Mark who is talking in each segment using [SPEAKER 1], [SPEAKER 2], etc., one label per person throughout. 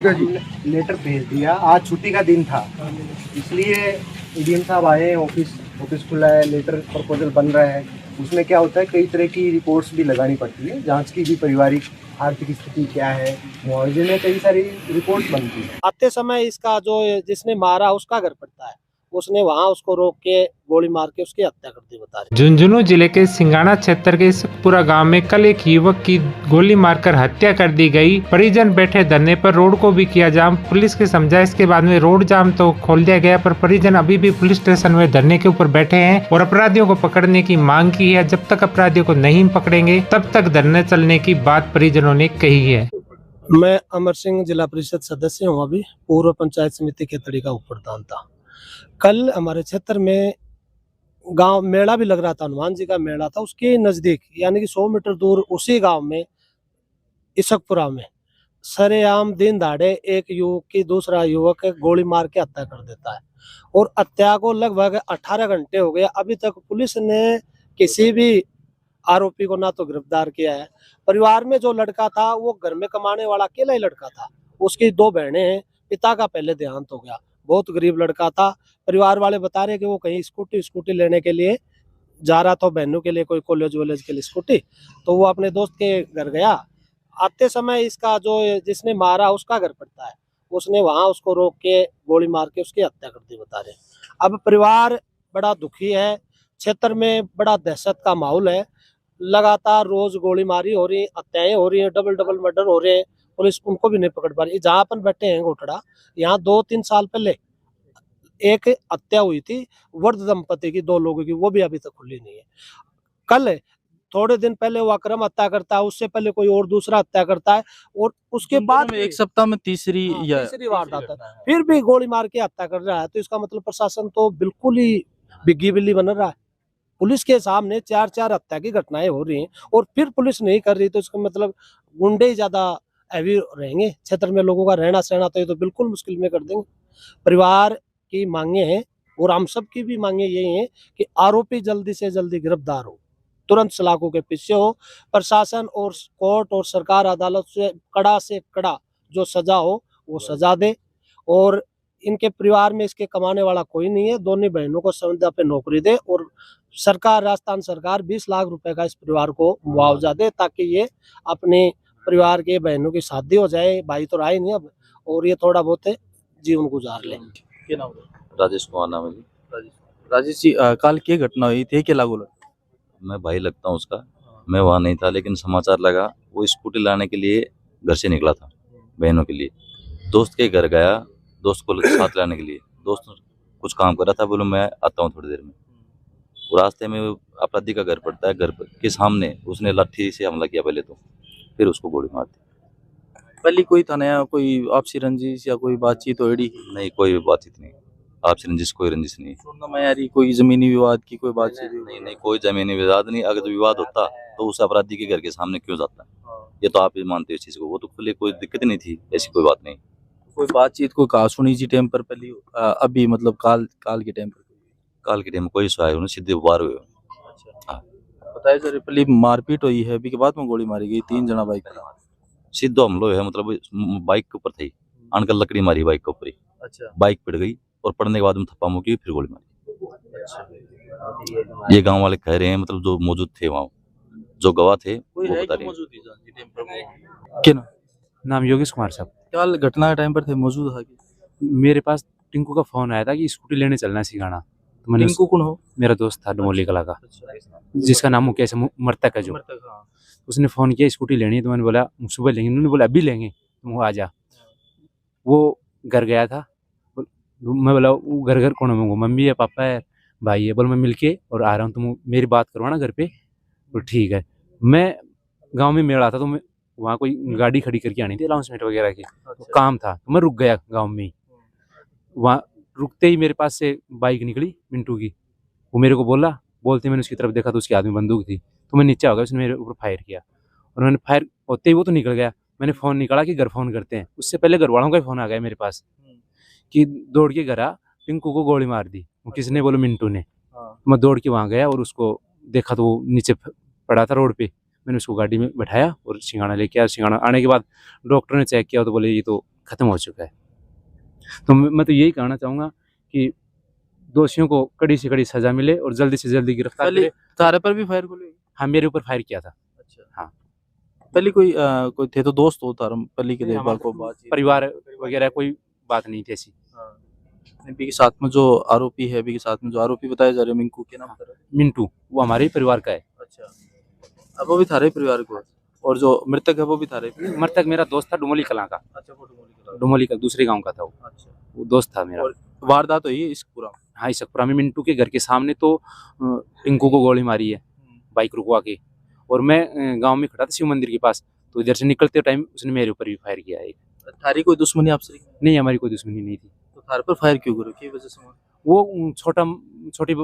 [SPEAKER 1] Letter भेज दिया। आज छुट्टी का दिन था, इसलिए एडीएम साहब आए हैं। ऑफिस खुला है, लेटर प्रपोजल बन रहा है। उसमें क्या होता है, कई तरह की रिपोर्ट्स भी लगानी पड़ती है, जांच की भी, पारिवारिक आर्थिक स्थिति क्या है, मुआवजे में कई सारी रिपोर्ट्स बनती है।
[SPEAKER 2] आते समय इसका जो जिसने मारा उसका घर पड़ता है, उसने वहां उसको रोक के गोली मार के उसकी हत्या कर दी, बता रहे।
[SPEAKER 3] झुंझुनू जिले के सिंगाना क्षेत्र के इसकपुरा गांव में कल एक युवक की गोली मारकर हत्या कर दी गई। परिजन बैठे धरने पर रोड को भी किया जाम। पुलिस के समझाइश के बाद में रोड जाम तो खोल दिया गया, पर परिजन अभी भी पुलिस स्टेशन में धरने के ऊपर बैठे हैं और अपराधियों को पकड़ने की मांग की है। जब तक अपराधियों को नहीं पकड़ेंगे तब तक धरने चलने की बात परिजनों ने कही है।
[SPEAKER 2] मैं अमर सिंह, जिला परिषद सदस्य हूँ। अभी पूर्व पंचायत समिति खेतड़ी का उपप्रधान था। कल हमारे क्षेत्र में गांव मेला भी लग रहा था, हनुमान जी का मेला था। उसके नजदीक यानी कि 100 मीटर दूर उसी गांव में इसकपुरा में सरेआम दिन दहाड़े एक युवक की दूसरा युवक गोली मार के हत्या कर देता है। और हत्या को लगभग 18 घंटे हो गए, अभी तक पुलिस ने किसी भी आरोपी को ना तो गिरफ्तार किया है। परिवार में जो लड़का था वो घर में कमाने वाला अकेला ही लड़का था। उसकी 2 बहनें हैं, पिता का पहले देहांत हो गया। बहुत गरीब लड़का था। परिवार वाले बता रहे कि वो कहीं स्कूटी लेने के लिए जा रहा था, बहनों के लिए कोई कॉलेज वॉलेज के लिए स्कूटी, तो वो अपने दोस्त के घर गया। आते समय इसका जो जिसने मारा उसका घर पड़ता है, उसने वहां उसको रोक के गोली मार के उसकी हत्या कर दी, बता रहे। अब परिवार बड़ा दुखी है, क्षेत्र में बड़ा दहशत का माहौल है। लगातार रोज गोलीमारी हो रही, हत्याएं हो रही है, डबल मर्डर हो रहे हैं। पुलिस उनको भी नहीं पकड़ पा रही। जहाँ अपन बैठे हैं घोटड़ा, यहाँ 2-3 साल पहले एक हत्या हुई थी वृद्ध दंपति की, 2 लोगों की, वो भी अभी तक खुली नहीं है। कल थोड़े दिन पहले वो अक्रम हत्या करता है, उससे पहले कोई और दूसरा हत्या करता है, और उसके बाद
[SPEAKER 4] एक सप्ताह में तीसरी
[SPEAKER 2] वारदात है, फिर भी गोली मार के हत्या कर रहा है। तो इसका मतलब प्रशासन तो बिल्कुल ही बिग्गी बिल्ली बन रहा है। पुलिस के सामने 4-4 हत्या की घटनाएं हो रही हैं और फिर पुलिस नहीं कर रही, तो इसका मतलब गुंडे ही ज्यादा हैवी रहेंगे क्षेत्र में। लोगों का रहना सहना तो ये तो बिल्कुल मुश्किल में कर देंगे। परिवार की मांगे हैं और हम सब की भी मांगे यही हैं कि आरोपी जल्दी से जल्दी गिरफ्तार हो, तुरंत सलाखों के पीछे हो। प्रशासन और कोर्ट और सरकार अदालत से कड़ा जो सजा हो वो सजा दे। और इनके परिवार में इसके कमाने वाला कोई नहीं है, दोनों बहनों को संविदा पे नौकरी दे, और सरकार, राजस्थान सरकार 20 लाख रुपए का इस परिवार को मुआवजा दे, ताकि ये अपने परिवार के बहनों की शादी हो जाए। भाई तो रहा ही नहीं अब, और ये थोड़ा बहुत जीवन गुजार ले।
[SPEAKER 4] क्या नाम है?
[SPEAKER 5] राजेश कुमार नाम है जी।
[SPEAKER 4] राजेश जी, कल की घटना हुई थी, क्या लागू लगा?
[SPEAKER 5] मैं भाई लगता हूँ उसका। मैं वहाँ नहीं था, लेकिन समाचार लगा वो स्कूटी लाने के लिए घर से निकला था बहनों के लिए। दोस्त के घर गया, दोस्त को साथ लाने के लिए। दोस्त कुछ काम कर रहा था, बोलो मैं आता हूँ थोड़ी देर में। वो रास्ते में अपराधी का घर पड़ता है, घर के सामने उसने लाठी से हमला किया पहले, तो फिर उसको गोली मार दी।
[SPEAKER 4] पहले कोई था नया, कोई आपसी रंजिश या कोई बातचीत हो एड़ी?
[SPEAKER 5] नहीं, कोई बातचीत नहीं, आपसी रंजिश कोई रंजिश नहीं।
[SPEAKER 4] सुनना में यारी कोई जमीनी विवाद की कोई बातचीत?
[SPEAKER 5] नहीं, कोई जमीनी विवाद नहीं। अगर विवाद होता तो उस अपराधी के घर के सामने क्यों जाता? ये तो आप ही मानते हो इस चीज को। वो तो खुले, कोई दिक्कत नहीं थी, ऐसी कोई बात नहीं।
[SPEAKER 4] कोई बातचीत, कोई कहा सुनी जी टाइम पर पहले अभी मतलब काल के टाइम पर?
[SPEAKER 5] काल के टाइम में कोई सुहाय उन्हें सीधे बाहर हुए। हाँ,
[SPEAKER 4] बताया सर, पहले मारपीट हुई है, अभी के बाद में गोली मारी गई, 3 जना बाइक पर।
[SPEAKER 5] सीधो हमलो है, मतलब बाइक के ऊपर थी, अनकल लकड़ी मारी बाइक के ऊपर ही।
[SPEAKER 4] अच्छा
[SPEAKER 5] बाइक पिट गई और पड़ने के बाद में थप्पा मुकी, फिर गोली मारी। ये गांव वाले कह रहे हैं, मतलब जो मौजूद थे वहाँ, जो गवाह थे
[SPEAKER 4] कोई
[SPEAKER 5] वो
[SPEAKER 4] है
[SPEAKER 5] बता
[SPEAKER 4] कि
[SPEAKER 5] रहे हैं।
[SPEAKER 4] मौजूद ही जान जी टाइम पर? क्या
[SPEAKER 6] नाम योगेश कुमार साहब।
[SPEAKER 4] कल घटना के टाइम पर थे, मौजूद था?
[SPEAKER 6] मेरे पास टिंकू का फोन आया था कि स्कूटी लेने चलना है सिंगाना। तो मैंने
[SPEAKER 4] टिंकू कौन हो?
[SPEAKER 6] मेरा दोस्त था डमोली कला का, जिसका नाम मुकेश मर्तक है जो। उसने फ़ोन किया स्कूटी लेनी है, तो मैंने बोला सुबह लेंगे। उन्होंने बोला अभी लेंगे, तुम आ जा। वो घर गया था, मैं बोला वो घर कौन है? मम्मी है, पापा है, भाई है। बोल मैं मिलके और आ रहा हूँ, तुम मेरी बात करवाना घर पे। बोल ठीक है। मैं गाँव में मेला था, तो मैं वहाँ कोई गाड़ी खड़ी करके आनी थी अनाउंसमेंट वगैरह की, तो काम था, तो मैं रुक गया गाँव में ही। वहाँ रुकते ही मेरे पास से बाइक निकली मिंटू की। वो मेरे को बोलते मैंने उसकी तरफ देखा तो उसके हाथ में बंदूक थी। तो मैं नीचे आ गया, उसने मेरे ऊपर फायर किया और मैंने फायर होते ही वो तो निकल गया। मैंने फ़ोन निकाला कि घर फ़ोन करते हैं। उससे पहले घर वालों का ही फ़ोन आ गया मेरे पास कि दौड़ के घर आ, टिंकू को गोली मार दी। वो किसने? बोलो मिंटू ने। मैं दौड़ के वहाँ गया और उसको देखा तो वो नीचे पड़ा था रोड पे। मैंने उसको गाड़ी में बैठाया और सिंगाना लेके आया। सिंगाना आने के बाद डॉक्टर ने चेक किया तो बोले ये तो खत्म हो चुका है। तो मैं तो यही कहना चाहूँगा कि दोषियों को कड़ी से कड़ी सजा मिले और जल्दी से जल्दी गिरफ्तार
[SPEAKER 4] पहले
[SPEAKER 6] करे।
[SPEAKER 4] तारे पर भी फायर गोली?
[SPEAKER 6] हाँ, मेरे ऊपर फायर किया था।
[SPEAKER 4] अच्छा,
[SPEAKER 6] हाँ।
[SPEAKER 4] पहले कोई थे तो दोस्त हो तारम पहले के
[SPEAKER 6] नहीं,
[SPEAKER 4] देखभाल को
[SPEAKER 6] हमारा
[SPEAKER 4] बातचीत?
[SPEAKER 6] परिवार वगैरह कोई बात नहीं थी ऐसी।
[SPEAKER 4] हाँ। अभी के साथ में जो आरोपी है, अभी के साथ में जो आरोपी बताया जा रहे हैं मिंकू के नाम पर?
[SPEAKER 6] मिंटू, वो हमारे ही परिवार का है।
[SPEAKER 4] अच्छा, अब वो भी थारे ही परिवार को है और जो मृतक है वो भी थारे?
[SPEAKER 6] मृतक मेरा दोस्त था डुमोली कलां का।
[SPEAKER 4] अच्छा, वो
[SPEAKER 6] डुमोली का दूसरे गांव का था वो।
[SPEAKER 4] अच्छा,
[SPEAKER 6] वो दोस्त था मेरा।
[SPEAKER 4] और वारदात हुई है इस पूरा?
[SPEAKER 6] हाँ, इसकपुरा में मिंटू के घर के सामने तो टिंकू को गोली मारी है बाइक रुकवा के, और मैं गांव में खड़ा था शिव मंदिर के पास, तो इधर से निकलते टाइम उसने मेरे ऊपर भी फायर किया है।
[SPEAKER 4] थारी कोई दुश्मनी आपसे?
[SPEAKER 6] नहीं, हमारी कोई दुश्मनी नहीं थी।
[SPEAKER 4] तो थारे पर फायर क्यों करो, की वजह से?
[SPEAKER 6] वो छोटी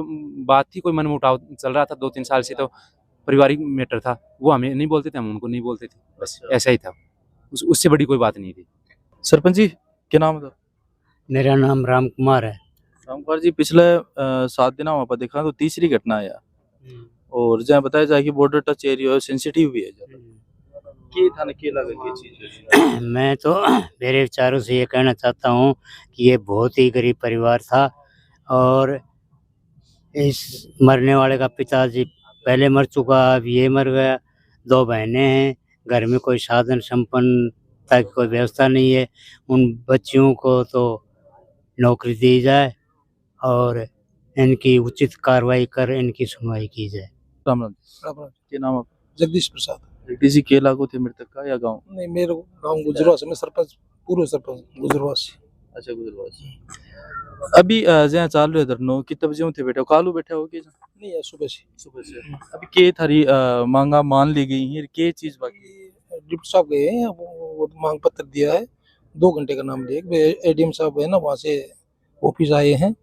[SPEAKER 6] बात थी, कोई मनमुटाव चल रहा था 2-3 साल से, तो पारिवारिक मैटर था। वो हमें नहीं बोलते थे, हम उनको नहीं बोलते थे, बस ऐसा ही था। उससे बड़ी कोई बात नहीं थी।
[SPEAKER 4] सरपंच जी क्या नाम है?
[SPEAKER 7] मेरा नाम राम कुमार है।
[SPEAKER 4] राम कुमार जी, पिछले 7 दिन वहाँ पर देखा तो तीसरी घटना है, और जहाँ बताया जाए कि बॉर्डर टच एरिया है, सेंसिटिव भी है के थाने के लगा के चीज?
[SPEAKER 7] मैं तो मेरे विचारों से ये कहना चाहता हूँ कि ये बहुत ही गरीब परिवार था, और इस मरने वाले का पिताजी पहले मर चुका, अब ये मर गया। 2 बहनें हैं, घर में कोई साधन संपन्नता की कोई व्यवस्था नहीं है। उन बच्चियों को तो नौकरी दी जाए और इनकी उचित कार्रवाई कर इनकी सुनवाई की जाए।
[SPEAKER 4] राम राम क्या नाम आप?
[SPEAKER 8] जगदीश प्रसाद।
[SPEAKER 4] जगदीश जी के लागू थे मृतक का या गाँव?
[SPEAKER 8] नहीं, मेरे गांव गुजरवास, मैं सरपंच, पूर्व सरपंच गुजरवास।
[SPEAKER 4] अच्छा, गुजरवास। अभी जहाँ चाल रहे धरनो कितने बजे थे बैठे हो? कालू बैठे हो कि
[SPEAKER 8] नहीं है, सुबह से।
[SPEAKER 4] सुबह से? अभी के थारी मांगा मान ली गई है, के चीज बाकी?
[SPEAKER 8] डिप्टी साहब गए हैं, वो मांग पत्र दिया है, 2 घंटे का नाम लिया। एडीएम साहब है ना, वहाँ से ऑफिस आए हैं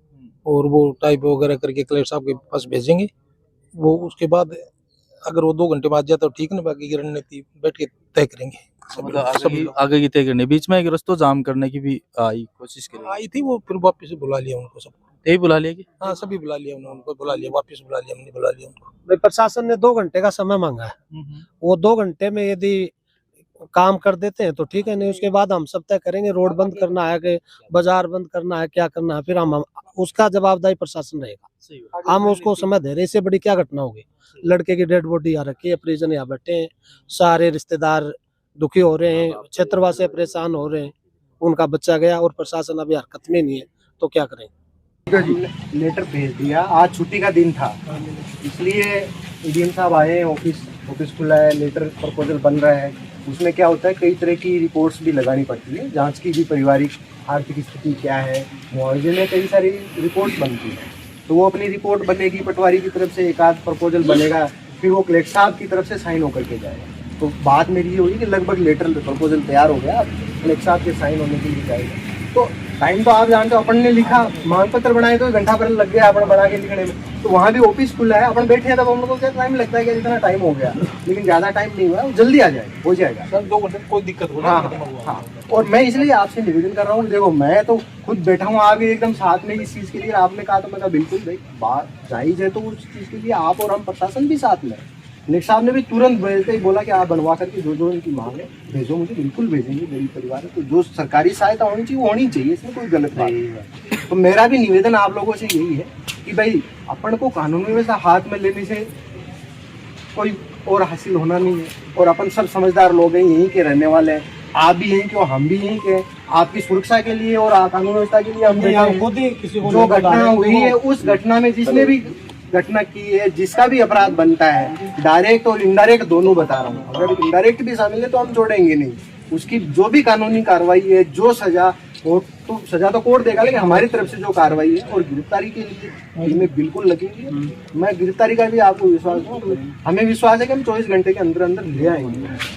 [SPEAKER 8] और वो टाइप वगैरह करके कलेक्टर साहब के पास भेजेंगे। वो उसके बाद अगर वो 2 घंटे बाद जाता तो ठीक ना, बाकी की रणनीति बैठ के तय करेंगे।
[SPEAKER 4] आगे की तय करने बीच में एक रस्तो जाम करने की भी आई कोशिश करी?
[SPEAKER 8] आई थी वो, फिर वापस से बुला लिया उनको सबको।
[SPEAKER 4] यही बुला लिया कि?
[SPEAKER 8] हाँ, सभी बुला लिया उन्होंने, उनको बुला लिया, वापस बुला लिया, हमने बुला लिया उनको।
[SPEAKER 2] भाई प्रशासन ने 2 घंटे का समय मांगा है, वो 2 घंटे में यदि काम कर देते हैं तो ठीक है, नहीं उसके बाद हम सब तय करेंगे। रोड बंद करना है कि बाजार बंद करना है, क्या करना है, फिर हम उसका जवाबदारी प्रशासन रहेगा। हम उसको समय दे रहे, इससे बड़ी क्या घटना होगी। लड़के की डेड बॉडी आ रखी है, परिजन यहाँ बैठे हैं, सारे रिश्तेदार दुखी हो रहे हैं, क्षेत्रवासी परेशान हो रहे हैं, उनका बच्चा गया और प्रशासन अभी हरकत में नहीं है, तो क्या करें।
[SPEAKER 1] लेटर भेज दिया, आज छुट्टी का दिन था, इसलिए एडीएम साहब आए हैं, ऑफिस खुला है, लेटर प्रपोजल बन रहा है। उसमें क्या होता है, कई तरह की रिपोर्ट्स भी लगानी पड़ती है, जांच की भी, पारिवारिक आर्थिक स्थिति क्या है, मुआवजे में कई सारी रिपोर्ट्स बनती है। तो वो अपनी रिपोर्ट बनेगी, पटवारी की तरफ से एक आध प्रपोजल बनेगा, फिर वो कलेक्टर साहब की तरफ से साइन होकर के जाएगा। तो बात मेरी ये हुई कि लगभग लेटर प्रपोजल तैयार हो गया, अब कलेक्टर साहब के साइन होने के लिए जाएगा। तो टाइम तो आप जानते हो, अपन ने लिखा, मांग पत्र बनाए तो 1 घंटा पर लग गया अपन बना के लिखने में। तो वहाँ भी ऑफिस खुला है, अपन बैठे हैं, तब हम लोग को क्या टाइम लगता है कि जितना टाइम हो गया, लेकिन ज़्यादा टाइम नहीं हुआ, जल्दी आ जाएगा, हो जाएगा
[SPEAKER 8] सर। 2 घंटे में कोई दिक्कत हो
[SPEAKER 1] हाँ। और मैं इसलिए आपसे निवेदन कर रहा हूँ, देखो मैं तो खुद बैठा हूँ, आप एकदम साथ में इस चीज़ के लिए आपने कहा, तो मैं कहा बिल्कुल भाई बात जायज़ है, तो उस चीज़ के लिए आप और हम प्रशासन भी साथ में। कलेक्टर साहब ने भी तुरंत भेजते ही बोला कि आप बनवा करके जो इनकी मांग है भेजो, मुझे बिल्कुल भेजेंगे, मेरी परिवार है, तो जो सरकारी सहायता होनी चाहिए वो होनी चाहिए, इसमें कोई गलत बात नहीं है। तो मेरा भी निवेदन आप लोगों से यही है कि भाई अपन को कानून व्यवस्था हाथ में लेने से कोई और हासिल होना नहीं है, और अपन सब समझदार लोग हैं, यहीं के रहने वाले हैं, आप भी यहीं के हो, हम भी यहीं के, आपकी सुरक्षा के लिए और कानून व्यवस्था के लिए हम
[SPEAKER 2] खुद ही किसी को
[SPEAKER 1] जो घटना हुई है, उस घटना में जिसने भी घटना की है, जिसका भी अपराध बनता है, डायरेक्ट और इनडायरेक्ट दोनों बता रहा हूँ, अगर इनडायरेक्ट भी शामिल है तो हम छोड़ेंगे नहीं। उसकी जो भी कानूनी कार्रवाई है, जो सजा हो, तो सजा तो कोर्ट देगा, लेकिन हमारी तरफ से जो कार्रवाई है, और गिरफ्तारी के लिए टीमें बिल्कुल लगेंगी। मैं गिरफ्तारी का भी आपको विश्वास हूँ, हमें विश्वास है कि हम 24 घंटे के अंदर अंदर ले आएंगे।